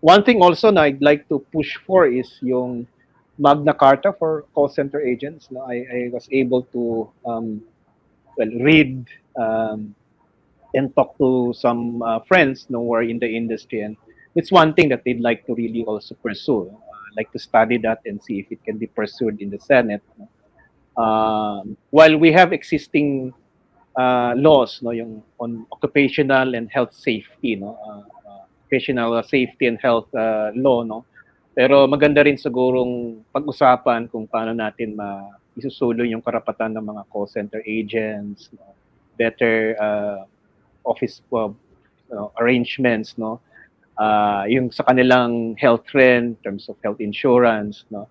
One thing also na I'd like to push for is yung Magna Carta for call center agents. No, I was able to read um, and talk to some friends no, who are in the industry, and it's one thing that they'd like to really also pursue. Like to study that and see if it can be pursued in the Senate. No? While we have existing laws, no, yung on occupational and health safety, no, occupational safety and health law, no. Pero maganda rin sigurong pag-usapan kung paano natin isusulong yung karapatan ng mga call center agents, no, better office arrangements, no, yung sa kanilang health trend, in terms of health insurance, no,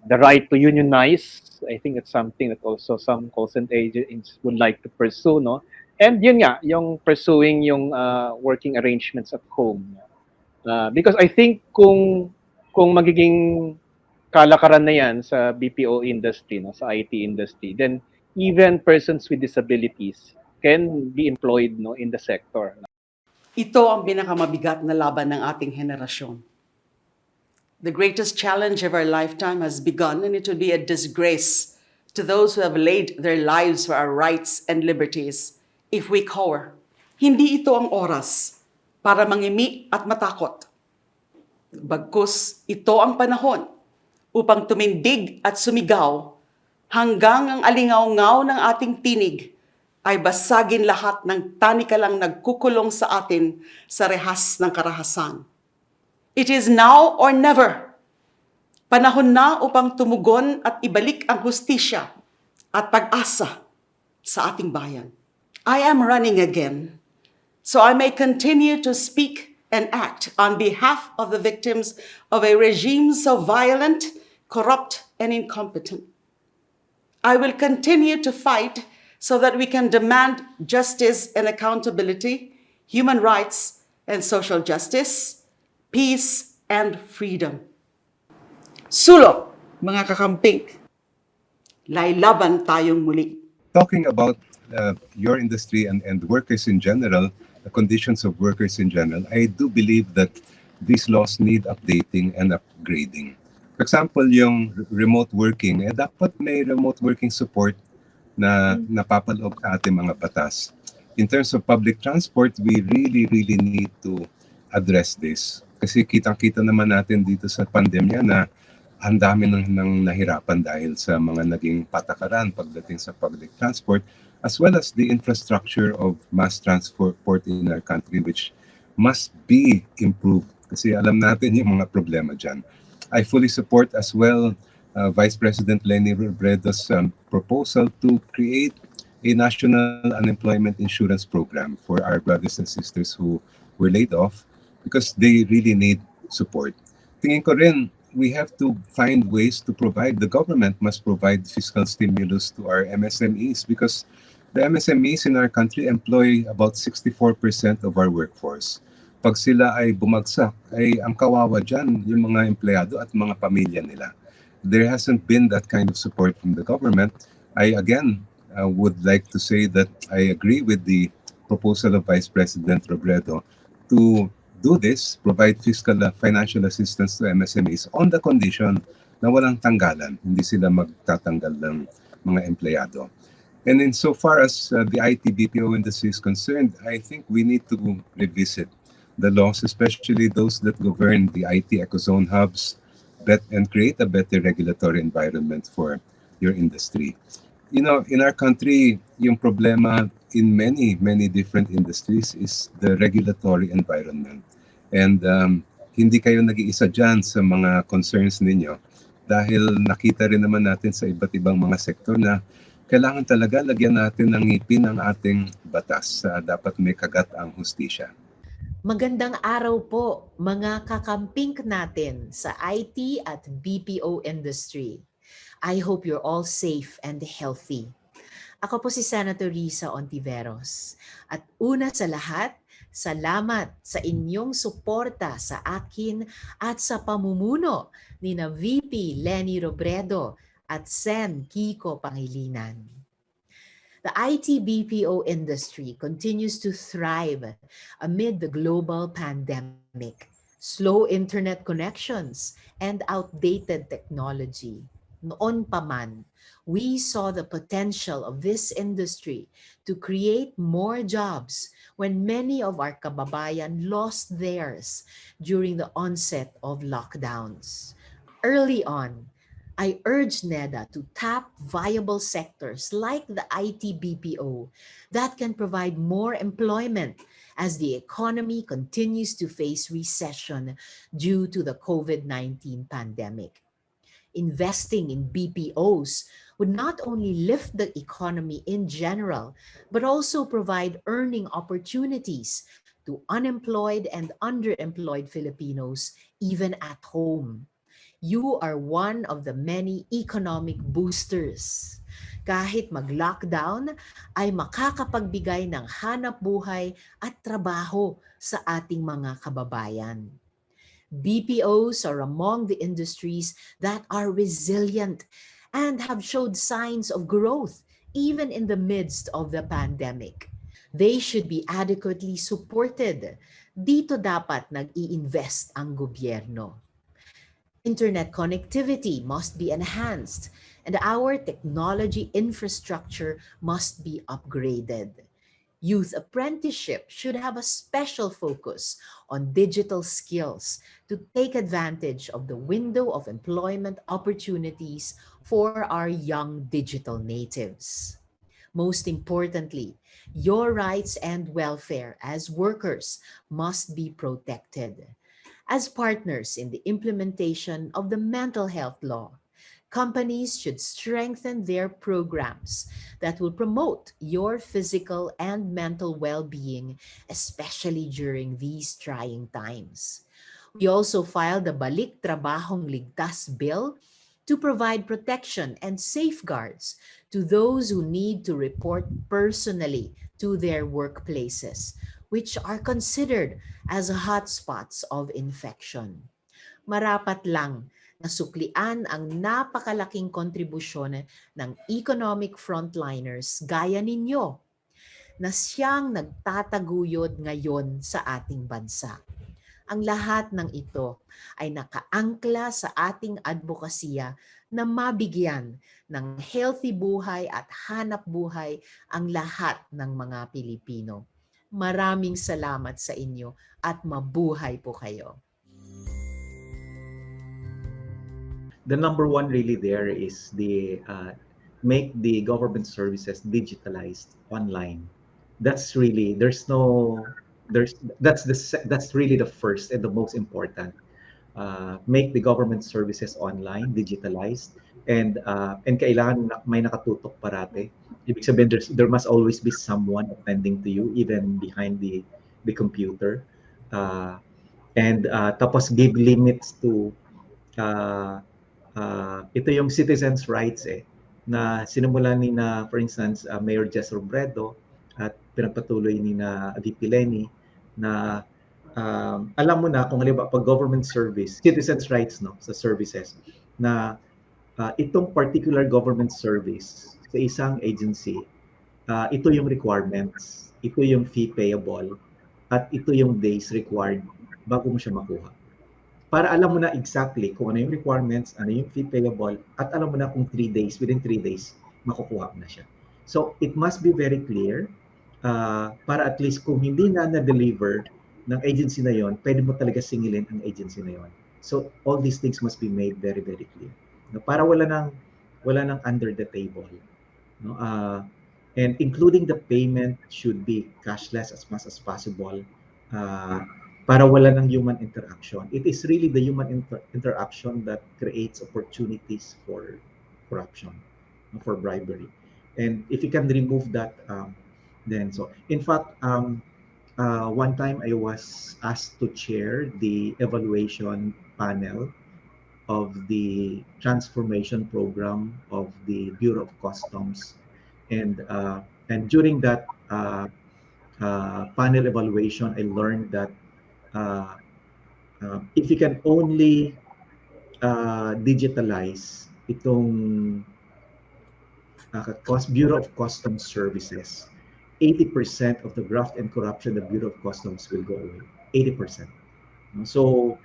the right to unionize. I think it's something that also some call center agents would like to pursue, no? And yun nga, yung pursuing yung working arrangements at home. Because I think kung magiging kalakaran na yan sa BPO industry, no, sa IT industry, then even persons with disabilities can be employed, no, in the sector. Ito ang pinakamabigat na laban ng ating henerasyon. The greatest challenge of our lifetime has begun, and it will be a disgrace to those who have laid their lives for our rights and liberties if we cower. Hindi ito ang oras para mangimi at matakot. Bagkus, ito ang panahon upang tumindig at sumigaw hanggang ang alingaw-ngaw ng ating tinig ay basagin lahat ng tanikalang nagkukulong sa atin sa rehas ng karahasan. It is now or never. Panahon na upang tumugon at ibalik ang hustisya at pag-asa sa ating bayan. I am running again, so I may continue to speak and act on behalf of the victims of a regime so violent, corrupt, and incompetent. I will continue to fight so that we can demand justice and accountability, human rights and social justice, peace and freedom. Sulok, mga kakamping, lailaban tayong muli. Talking about your industry and workers in general, the conditions of workers in general, I do believe that these laws need updating and upgrading. For example, yung remote working, dapat may remote working support na napapaloob sa ating mga batas. In terms of public transport, we really need to address this. Kasi kitang-kita naman natin dito sa pandemya na ang dami nang nahirapan dahil sa mga naging patakaran pagdating sa public transport, as well as the infrastructure of mass transport in our country, which must be improved. Kasi alam natin yung mga problema dyan. I fully support as well Vice President Leni Robredo's proposal to create a national unemployment insurance program for our brothers and sisters who were laid off because they really need support. Tingin ko rin, we have to find ways to provide, the government must provide fiscal stimulus to our MSMEs because the MSMEs in our country employ about 64% of our workforce. Pag sila ay bumagsak, ay ang kawawa dyan yung mga empleyado at mga pamilya nila. There hasn't been that kind of support from the government. I again would like to say that I agree with the proposal of Vice President Robredo to do this, provide fiscal financial assistance to MSMEs on the condition na walang tanggalan, hindi sila magtatanggal ng mga empleyado. And in so far as the IT BPO industry is concerned, I think we need to revisit the laws, especially those that govern the IT ecozone hubs, and create a better regulatory environment for your industry. You know, in our country, yung problema in many different industries is the regulatory environment. And hindi kayo nag-iisa dyan sa mga concerns ninyo dahil nakita rin naman natin sa iba't ibang mga sektor na kailangan talaga lagyan natin ng ngipin ang ating batas. Dapat may kagat ang hustisya. Magandang araw po mga kakamping natin sa IT at BPO industry. I hope you're all safe and healthy. Ako po si Senator Risa Hontiveros. At una sa lahat, salamat sa inyong suporta sa akin at sa pamumuno ni na VP Leni Robredo at Sen Kiko Pangilinan. The IT BPO industry continues to thrive amid the global pandemic slow internet connections, and outdated technology. Noon pa man, we saw the potential of this industry to create more jobs when many of our kababayan lost theirs during the onset of lockdowns. Early on, I urged NEDA to tap viable sectors like the IT BPO that can provide more employment as the economy continues to face recession due to the COVID-19 pandemic. Investing in BPOs would not only lift the economy in general, but also provide earning opportunities to unemployed and underemployed Filipinos even at home. You are one of the many economic boosters. Kahit mag-lockdown, ay makakapagbigay ng hanap buhay at trabaho sa ating mga kababayan. BPOs are among the industries that are resilient and have showed signs of growth even in the midst of the pandemic. They should be adequately supported. Dito dapat nag-i-invest ang gobyerno. Internet connectivity must be enhanced, and our technology infrastructure must be upgraded. Youth apprenticeship should have a special focus on digital skills to take advantage of the window of employment opportunities for our young digital natives. Most importantly, your rights and welfare as workers must be protected. As partners in the implementation of the mental health law, companies should strengthen their programs that will promote your physical and mental well being, especially during these trying times. We also filed the Balik Trabahong Ligtas Bill to provide protection and safeguards to those who need to report personally to their workplaces, which are considered as hotspots of infection. Marapat lang na suklian ang napakalaking kontribusyon ng economic frontliners gaya ninyo na siyang nagtataguyod ngayon sa ating bansa. Ang lahat ng ito ay nakaangkla sa ating advokasya na mabigyan ng healthy buhay at hanap buhay ang lahat ng mga Pilipino. Maraming salamat sa inyo at mabuhay po kayo. The number one really there is the make the government services digitalized online. That's really that's really the first and the most important. Make the government services online, digitalized, and kailangan may nakatutok parate. Ibig sabihin, there must always be someone attending to you, even behind the computer. Tapos give limits to ito yung citizens' rights na sinimulan ni na, for instance, Mayor Jess Robredo at pinagpatuloy ni na VP Lenny na alam mo na kung halimbawa pag government service, citizens' rights no sa services na itong particular government service sa isang agency, ito yung requirements, ito yung fee payable, at ito yung days required bago mo siya makuha. Para alam mo na exactly kung ano yung requirements, ano yung fee payable, at alam mo na kung within 3 days, makukuha mo na siya. So, it must be very clear para at least kung hindi na na-deliver ng agency na yon, pwede mo talaga singilin ang agency na yon. So, all these things must be made very, very clear. No, para wala nang under the table. No? And including the payment should be cashless as much as possible. Para wala ng human interaction. It is really the human interaction that creates opportunities for corruption, for bribery. And if you can remove that, then so. In fact, one time I was asked to chair the evaluation panel of the transformation program of the Bureau of Customs, and during that panel evaluation, I learned that if you can only digitalize itong Bureau of Customs Services, 80% of the graft and corruption of the Bureau of Customs will go away. 80%. So,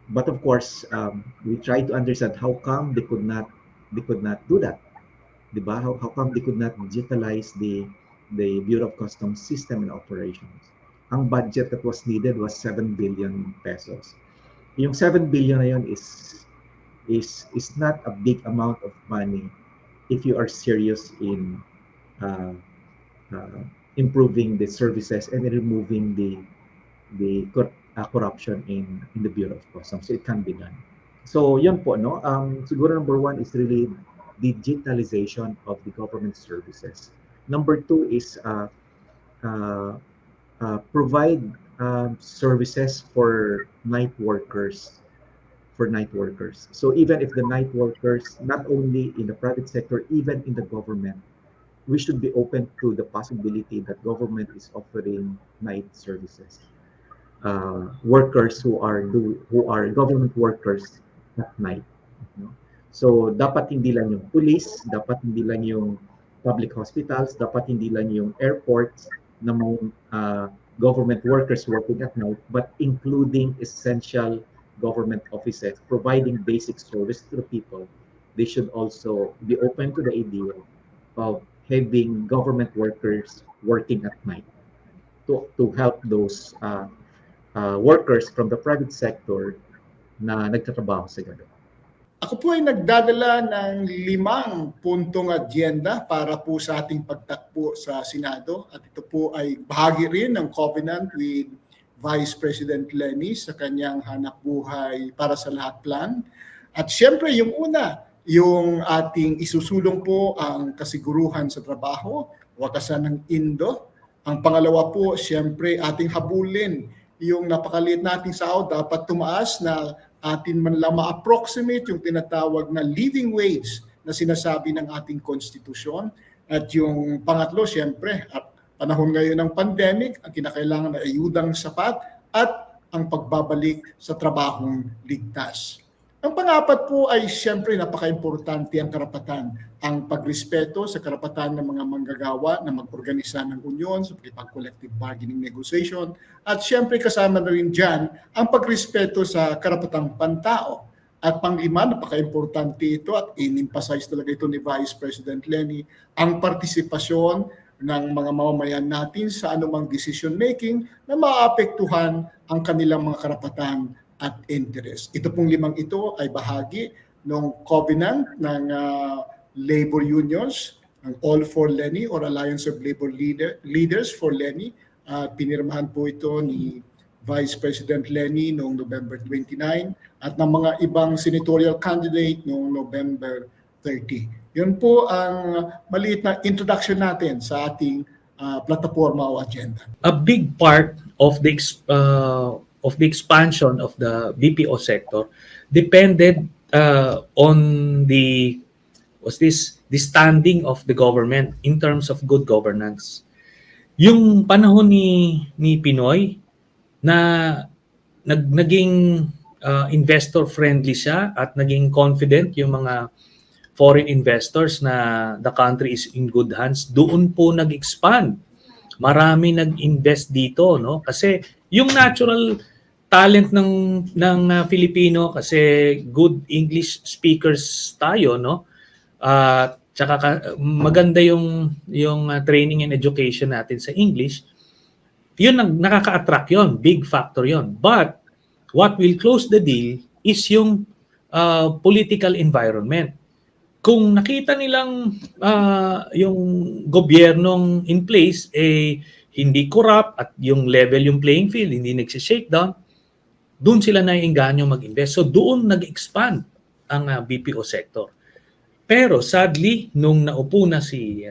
but of course, we try to understand how come they could not do that, di ba? How come they could not digitalize the Bureau of Customs system and operations? Ang budget that was needed was 7 billion pesos. Yung 7 billion na yun is not a big amount of money if you are serious in uh, uh, improving the services and removing the corruption in the Bureau of Customs. So it can be done. So yun po, no? Siguro number one is really digitalization of the government services. Number two is uh, provide services for night workers. So even if the night workers, not only in the private sector, even in the government, we should be open to the possibility that government is offering night services. Workers who are government workers at night. No? So dapat hindi lang yung police, dapat hindi lang yung public hospitals, dapat hindi lang yung airports na may government workers working at night, but including essential government offices providing basic service to the people. They should also be open to the idea of having government workers working at night to help those workers from the private sector na nagtatrabaho sa gabi. Ako po ay nagdadala ng 5 puntong agenda para po sa ating pagtakbo sa Senado at ito po ay bahagi rin ng covenant with Vice President Lenny sa kanyang hanap buhay para sa lahat plan. At siyempre yung una, yung ating isusulong po ang kasiguruhan sa trabaho, wakasan ng Indo. Ang pangalawa po, siyempre ating habulin yung napakaliit nating sahod dapat tumaas na atin man lang ma-approximate yung tinatawag na living wage na sinasabi ng ating konstitusyon. At yung pangatlo, siyempre, at panahon ngayon ng pandemic, ang kinakailangan na ayudang sapat at ang pagbabalik sa trabahong ligtas. Ang pangapat po ay siyempre napaka-importante ang karapatan, ang pagrespeto sa karapatan ng mga manggagawa na mag-organisa ng union sa pag-collective bargaining negotiation at siyempre kasama na rin dyan ang pagrespeto sa karapatang pantao. At panglima, napaka-importante ito at in-emphasize talaga ito ni Vice President Lenny, ang partisipasyon ng mga mamamayan natin sa anumang decision making na maapektuhan ang kanilang mga karapatan at interest. Ito pong 5 ito ay bahagi ng covenant ng labor unions, ng All for Lenny or Alliance of Labor Leaders for Lenny. Pinirmahan po ito ni Vice President Lenny noong November 29 at ng mga ibang senatorial candidate noong November 30. Yun po ang maliit na introduction natin sa ating plataforma o agenda. A big part of the expansion of the BPO sector depended on the standing of the government in terms of good governance. Yung panahon ni Pinoy na naging investor friendly siya at naging confident yung mga foreign investors na the country is in good hands, doon po nag-expand. Marami nag-invest dito, no? Kasi yung natural talent ng Filipino, kasi good English speakers tayo, no? Tsaka maganda yung training and education natin sa English. Yun nakaka-attract yon, big factor yon. But what will close the deal is yung political environment. Kung nakita nilang yung gobyernong in place hindi corrupt at yung level yung playing field hindi nagsi-shakedown, doon sila naiengganyo mag-invest. So doon nag-expand ang BPO sector. Pero sadly, nung naupo na si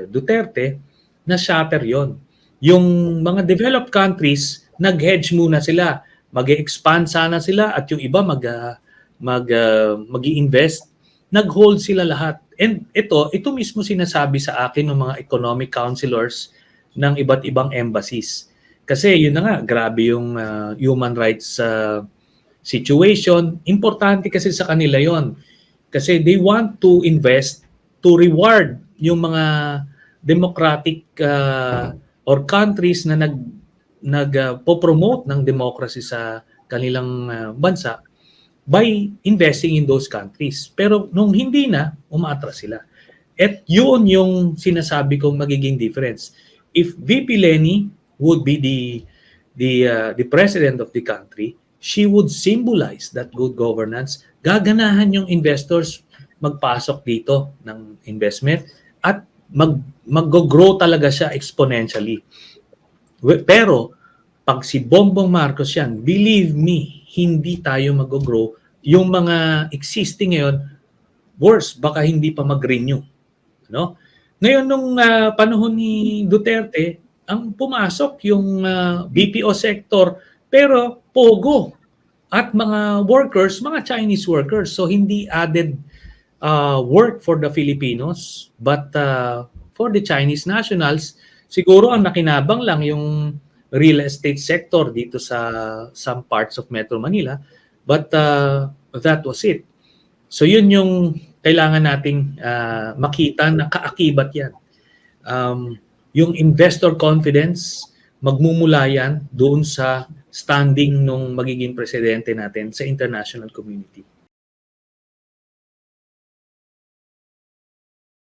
Duterte, na-shatter yon. Yung mga developed countries, nag-hedge muna sila. Mag-expand sana sila at yung iba mag-i-invest. Nag-hold sila lahat. And ito mismo sinasabi sa akin ng mga economic counselors ng iba't ibang embassies. Kasi yun na nga, grabe yung human rights situation. Importante kasi sa kanila yon. Kasi they want to invest to reward yung mga democratic or countries na nagpo-promote ng democracy sa kanilang bansa by investing in those countries. Pero nung hindi na, umaatras sila. At yun yung sinasabi kong magiging difference. If VP Leni would be the president of the country, she would symbolize that good governance. Gaganahan yung investors magpasok dito ng investment at mag-grow talaga siya exponentially. Pero pag si Bongbong Marcos yan, believe me, hindi tayo mag-grow. Yung mga existing ngayon, worse, baka hindi pa mag-renew. No? Ngayon, nung panahon ni Duterte, ang pumasok yung BPO sector, pero pogo at mga workers, mga Chinese workers. So, hindi added work for the Filipinos, but for the Chinese nationals, siguro ang nakinabang lang yung real estate sector dito sa some parts of Metro Manila, but that was it. So yun yung kailangan nating makita na kaakibat yan. Yung investor confidence, magmumula yan doon sa standing nung magiging presidente natin sa international community.